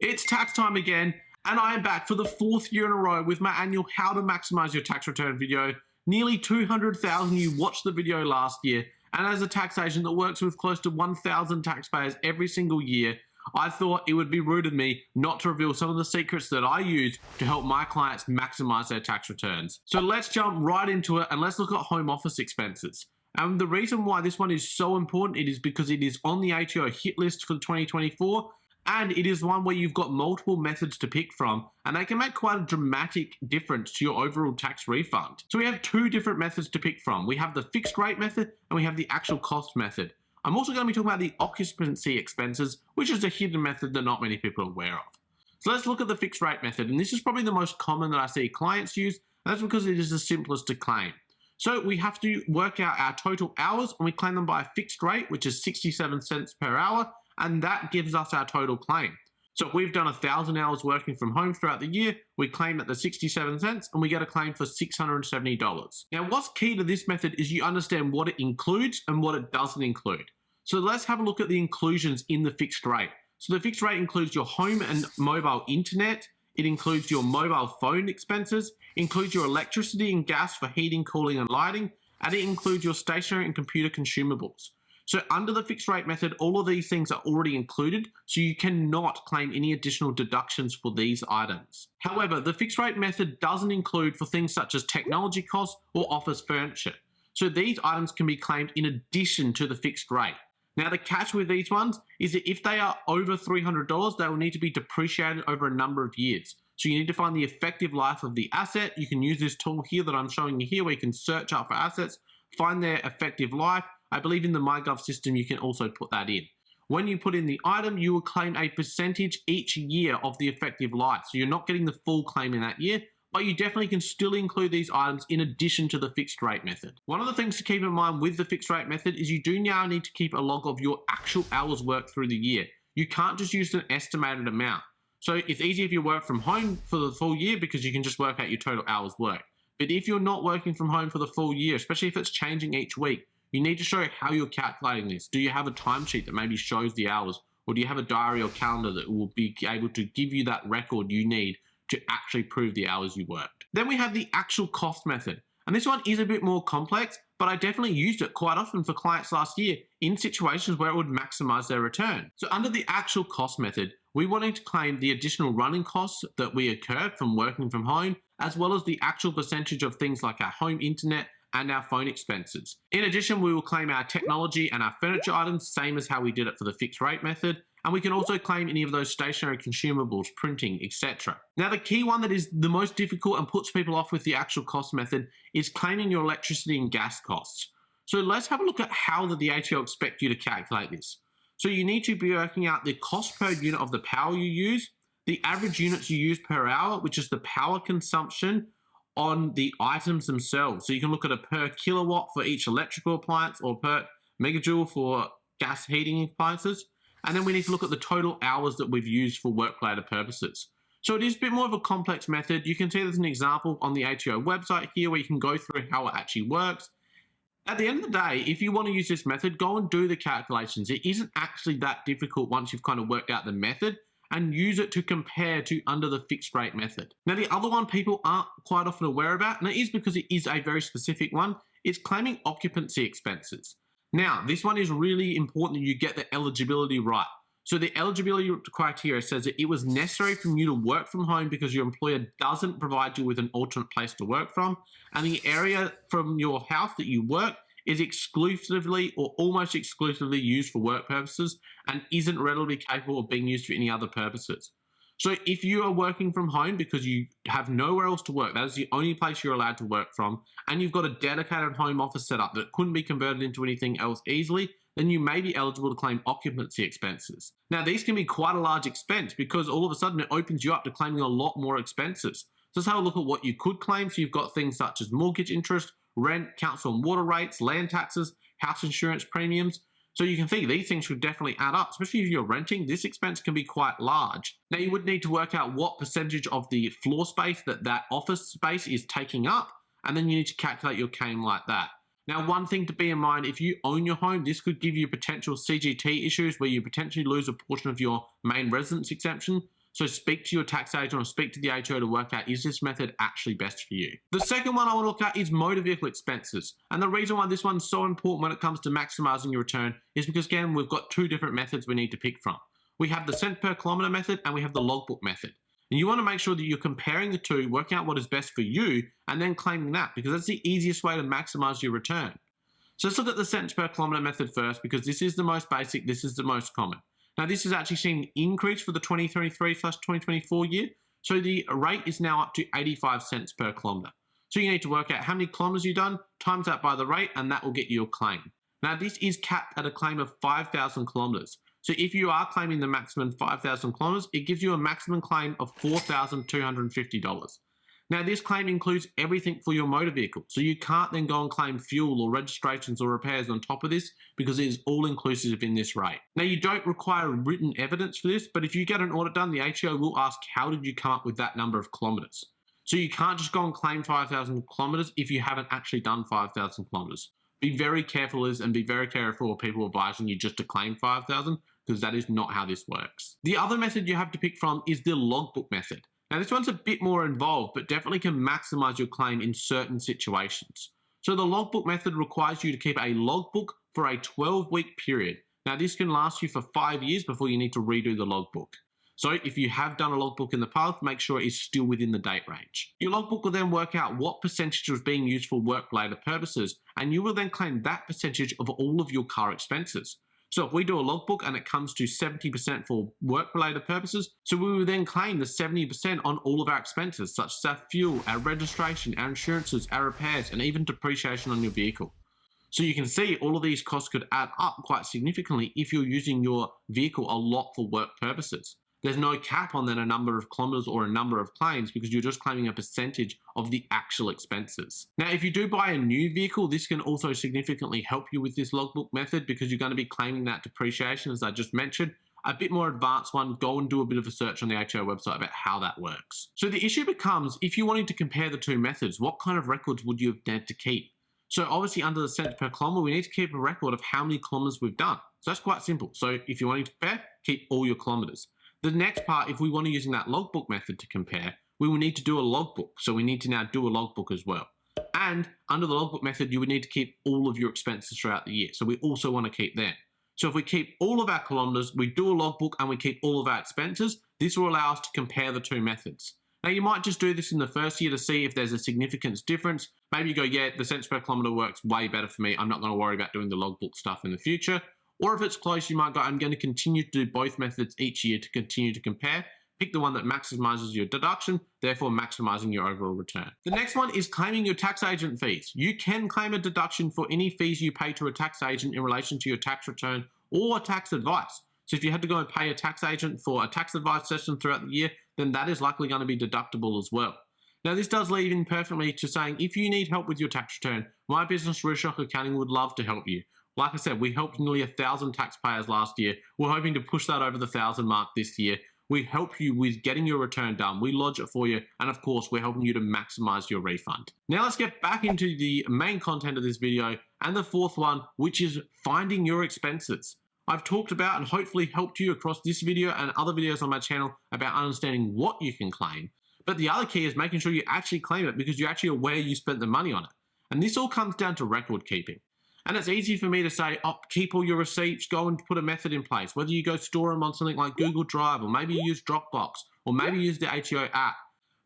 It's tax time again, and I am back for the 4th year in a row with my annual How to Maximize Your Tax Return video. Nearly 200,000 you watched the video last year, and as a tax agent that works with close to 1,000 taxpayers every single year, I thought it would be rude of me not to reveal some of the secrets that I use to help my clients maximize their tax returns. So let's jump right into it and let's look at home office expenses. And the reason why this one is so important is because it is on the ATO hit list for 2024, and it is one where you've got multiple methods to pick from, and they can make quite a dramatic difference to your overall tax refund. So we have two different methods to pick from. We have the fixed rate method and we have the actual cost method. I'm also going to be talking about the occupancy expenses, which is a hidden method that not many people are aware of. So let's look at the fixed rate method, and this is probably the most common that I see clients use, and that's because it is the simplest to claim. So we have to work out our total hours, and we claim them by a fixed rate, which is 67 cents per hour, and that gives us our total claim. So if we've done 1,000 hours working from home throughout the year, we claim at the 67 cents and we get a claim for $670. Now, what's key to this method is you understand what it includes and what it doesn't include. So let's have a look at the inclusions in the fixed rate. So the fixed rate includes your home and mobile internet. It includes your mobile phone expenses, includes your electricity and gas for heating, cooling, and lighting, and it includes your stationery and computer consumables. So under the fixed rate method, all of these things are already included, so you cannot claim any additional deductions for these items. However, the fixed rate method doesn't include for things such as technology costs or office furniture. So these items can be claimed in addition to the fixed rate. Now, the catch with these ones is that if they are over $300, they will need to be depreciated over a number of years. So you need to find the effective life of the asset. You can use this tool here that I'm showing you here where you can search up for assets, find their effective life. I believe in the MyGov system, you can also put that in. When you put in the item, you will claim a percentage each year of the effective life. So you're not getting the full claim in that year, but you definitely can still include these items in addition to the fixed rate method. One of the things to keep in mind with the fixed rate method is you do now need to keep a log of your actual hours worked through the year. You can't just use an estimated amount. So it's easy if you work from home for the full year because you can just work out your total hours worked. But if you're not working from home for the full year, especially if it's changing each week, you need to show how you're calculating this. Do you have a timesheet that maybe shows the hours? Or do you have a diary or calendar that will be able to give you that record you need to actually prove the hours you worked? Then we have the actual cost method. And this one is a bit more complex, but I definitely used it quite often for clients last year in situations where it would maximize their return. So under the actual cost method, we wanted to claim the additional running costs that we incurred from working from home, as well as the actual percentage of things like our home internet and our phone expenses. In addition, we will claim our technology and our furniture items, same as how we did it for the fixed rate method. And we can also claim any of those stationary consumables, printing, etc. Now, the key one that is the most difficult and puts people off with the actual cost method is claiming your electricity and gas costs. So let's have a look at how the ATO expect you to calculate this. So you need to be working out the cost per unit of the power you use, the average units you use per hour, which is the power consumption on the items themselves. So you can look at a per kilowatt for each electrical appliance or per megajoule for gas heating appliances. And then we need to look at the total hours that we've used for work-related purposes. So it is a bit more of a complex method. You can see there's an example on the ATO website here where you can go through how it actually works. At the end of the day, if you want to use this method, go and do the calculations. It isn't actually that difficult once you've kind of worked out the method, and use it to compare to under the fixed rate method. Now, the other one people aren't quite often aware about, and it is because it is a very specific one, is claiming occupancy expenses. Now, this one is really important that you get the eligibility right. So the eligibility criteria says that it was necessary for you to work from home because your employer doesn't provide you with an alternate place to work from, and the area from your house that you work is exclusively or almost exclusively used for work purposes and isn't readily capable of being used for any other purposes. So if you are working from home because you have nowhere else to work, that is the only place you're allowed to work from, and you've got a dedicated home office set up that couldn't be converted into anything else easily, then you may be eligible to claim occupancy expenses. Now, these can be quite a large expense because all of a sudden it opens you up to claiming a lot more expenses. So let's have a look at what you could claim. So you've got things such as mortgage interest, rent, council and water rates, land taxes, house insurance premiums. So you can see these things should definitely add up, especially if you're renting. This expense can be quite large. Now, you would need to work out what percentage of the floor space that office space is taking up, and then you need to calculate your claim like that. Now, one thing to be in mind, if you own your home, this could give you potential CGT issues where you potentially lose a portion of your main residence exemption. So speak to your tax agent or speak to the HO to work out, is this method actually best for you? The second one I want to look at is motor vehicle expenses. And the reason why this one's so important when it comes to maximising your return is because, again, we've got two different methods we need to pick from. We have the cent per kilometre method and we have the logbook method. And you want to make sure that you're comparing the two, working out what is best for you, and then claiming that, because that's the easiest way to maximise your return. So let's look at the cents per kilometre method first, because this is the most basic, this is the most common. Now this has actually seen an increase for the 2023/2024 year, so the rate is now up to 85 cents per kilometre. So you need to work out how many kilometres you've done, times that by the rate, and that will get you a claim. Now this is capped at a claim of 5,000 kilometres. So if you are claiming the maximum 5,000 kilometres, it gives you a maximum claim of $4,250. Now this claim includes everything for your motor vehicle, so you can't then go and claim fuel or registrations or repairs on top of this because it is all inclusive in this rate. Now you don't require written evidence for this, but if you get an audit done, the HO will ask how did you come up with that number of kilometres. So you can't just go and claim 5,000 kilometres if you haven't actually done 5,000 kilometres. Be very careful and be very careful of people advising you just to claim 5,000 because that is not how this works. The other method you have to pick from is the logbook method. Now this one's a bit more involved, but definitely can maximise your claim in certain situations. So the logbook method requires you to keep a logbook for a 12-week period. Now this can last you for 5 years before you need to redo the logbook. So if you have done a logbook in the past, make sure it is still within the date range. Your logbook will then work out what percentage was being used for work-related purposes, and you will then claim that percentage of all of your car expenses. So if we do a logbook and it comes to 70% for work-related purposes, so we will then claim the 70% on all of our expenses, such as our fuel, our registration, our insurances, our repairs, and even depreciation on your vehicle. So you can see all of these costs could add up quite significantly if you're using your vehicle a lot for work purposes. There's no cap on then a number of kilometers or a number of claims because you're just claiming a percentage of the actual expenses. Now, if you do buy a new vehicle, this can also significantly help you with this logbook method because you're going to be claiming that depreciation, as I just mentioned. A bit more advanced one, go and do a bit of a search on the HO website about how that works. So the issue becomes, if you wanted to compare the two methods, what kind of records would you have need to keep? So obviously under the cents per kilometre, we need to keep a record of how many kilometres we've done. So that's quite simple. So if you're wanting to compare, keep all your kilometres. The next part, if we want to using that logbook method to compare, we will need to do a logbook. So we need to now do a logbook as well. And under the logbook method, you would need to keep all of your expenses throughout the year. So we also want to keep them. So if we keep all of our kilometres, we do a logbook and we keep all of our expenses, this will allow us to compare the two methods. Now you might just do this in the first year to see if there's a significant difference. Maybe you go, yeah, the cents per kilometre works way better for me. I'm not going to worry about doing the logbook stuff in the future. Or if it's close, you might go, I'm going to continue to do both methods each year to continue to compare. Pick the one that maximizes your deduction, therefore maximizing your overall return. The next one is claiming your tax agent fees. You can claim a deduction for any fees you pay to a tax agent in relation to your tax return or tax advice. So if you had to go and pay a tax agent for a tax advice session throughout the year, then that is likely going to be deductible as well. Now this does lead in perfectly to saying, if you need help with your tax return, my business Rooshock Accounting would love to help you. Like I said, we helped nearly 1,000 taxpayers last year. We're hoping to push that over the 1,000 mark this year. We help you with getting your return done. We lodge it for you. And of course, we're helping you to maximize your refund. Now let's get back into the main content of this video and the fourth one, which is finding your expenses. I've talked about and hopefully helped you across this video and other videos on my channel about understanding what you can claim. But the other key is making sure you actually claim it because you're actually aware you spent the money on it. And this all comes down to record keeping. And it's easy for me to say, oh, keep all your receipts, go and put a method in place. Whether you go store them on something like Google Drive, or maybe you use Dropbox, or maybe use the HO app.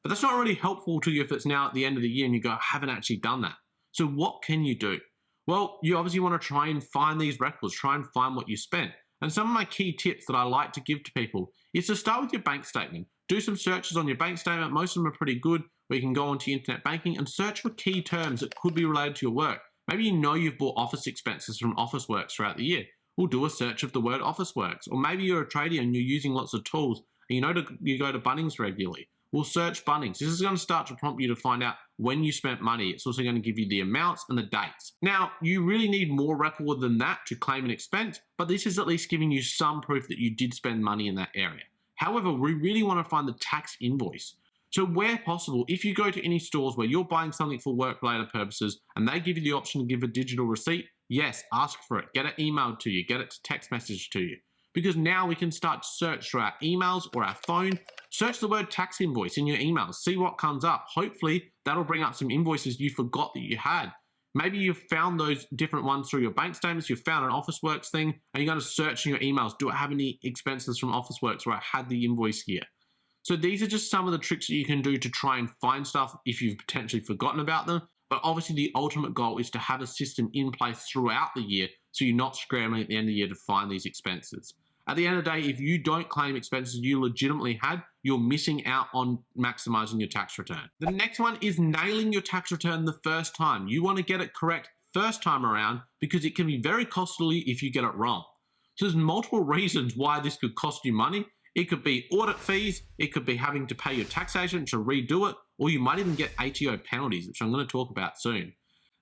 But that's not really helpful to you if it's now at the end of the year and you go, I haven't actually done that. So what can you do? Well, you obviously want to try and find these records, try and find what you spent. And some of my key tips that I like to give to people is to start with your bank statement. Do some searches on your bank statement. Most of them are pretty good, where you can go onto internet banking and search for key terms that could be related to your work. Maybe you know you've bought office expenses from Officeworks throughout the year. We'll do a search of the word Officeworks. Or maybe you're a trader and you're using lots of tools and you go to Bunnings regularly. We'll search Bunnings. This is going to start to prompt you to find out when you spent money. It's also going to give you the amounts and the dates. Now, you really need more record than that to claim an expense, but this is at least giving you some proof that you did spend money in that area. However, we really want to find the tax invoice. So where possible, if you go to any stores where you're buying something for work-related purposes and they give you the option to give a digital receipt, yes, ask for it. Get it emailed to you, get it to text message to you. because now we can start to search through our emails or our phone, search the word tax invoice in your emails, see what comes up. Hopefully that'll bring up some invoices you forgot that you had. Maybe you've found those different ones through your bank statements, you've found an Officeworks thing, and you're going to search in your emails, do I have any expenses from Officeworks where I had the invoice here? So these are just some of the tricks that you can do to try and find stuff if you've potentially forgotten about them. But obviously the ultimate goal is to have a system in place throughout the year so you're not scrambling at the end of the year to find these expenses. At the end of the day, if you don't claim expenses you legitimately had, you're missing out on maximizing your tax return. The next one is nailing your tax return the first time. You want to get it correct first time around because it can be very costly if you get it wrong. So there's multiple reasons why this could cost you money. It could be audit fees, it could be having to pay your tax agent to redo it, or you might even get ATO penalties, which I'm going to talk about soon.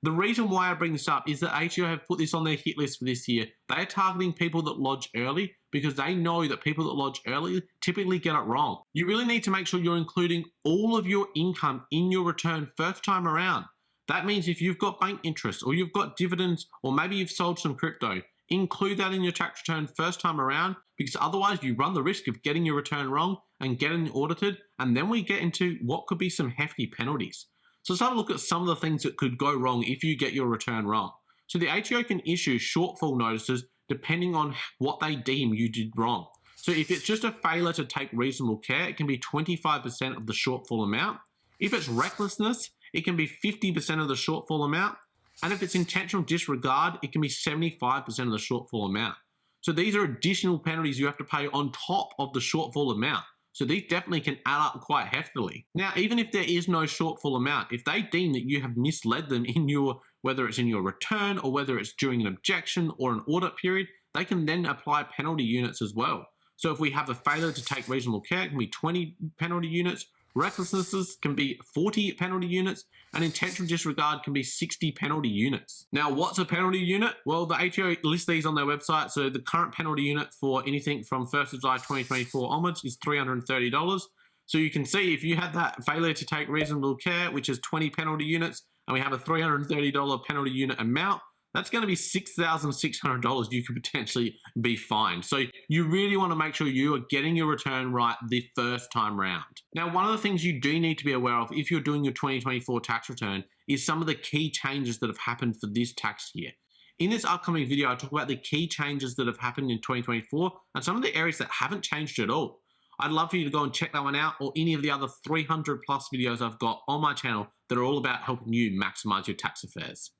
The reason why I bring this up is that ATO have put this on their hit list for this year. They are targeting people that lodge early because they know that people that lodge early typically get it wrong. You really need to make sure you're including all of your income in your return first time around. That means if you've got bank interest or you've got dividends or maybe you've sold some crypto, include that in your tax return first time around because otherwise you run the risk of getting your return wrong and getting audited, and then we get into what could be some hefty penalties. So let's have a look at some of the things that could go wrong if you get your return wrong. So the ATO can issue shortfall notices depending on what they deem you did wrong. So if it's just a failure to take reasonable care, it can be 25% of the shortfall amount. If it's recklessness, it can be 50% of the shortfall amount. And if it's intentional disregard, it can be 75% of the shortfall amount. So these are additional penalties you have to pay on top of the shortfall amount. So these definitely can add up quite heftily. Now, even if there is no shortfall amount, if they deem that you have misled them in your, whether it's in your return or whether it's during an objection or an audit period, they can then apply penalty units as well. So if we have a failure to take reasonable care, it can be 20 penalty units. Recklessnesses can be 40 penalty units, and intentional disregard can be 60 penalty units. Now, what's a penalty unit? Well, the ATO lists these on their website. So the current penalty unit for anything from 1st of July 2024 onwards is $330. So you can see if you had that failure to take reasonable care, which is 20 penalty units, and we have a $330 penalty unit amount, that's going to be $6,600 you could potentially be fined. So you really want to make sure you are getting your return right the first time round. Now, one of the things you do need to be aware of if you're doing your 2024 tax return is some of the key changes that have happened for this tax year. In this upcoming video, I talk about the key changes that have happened in 2024 and some of the areas that haven't changed at all. I'd love for you to go and check that one out or any of the other 300 plus videos I've got on my channel that are all about helping you maximize your tax affairs.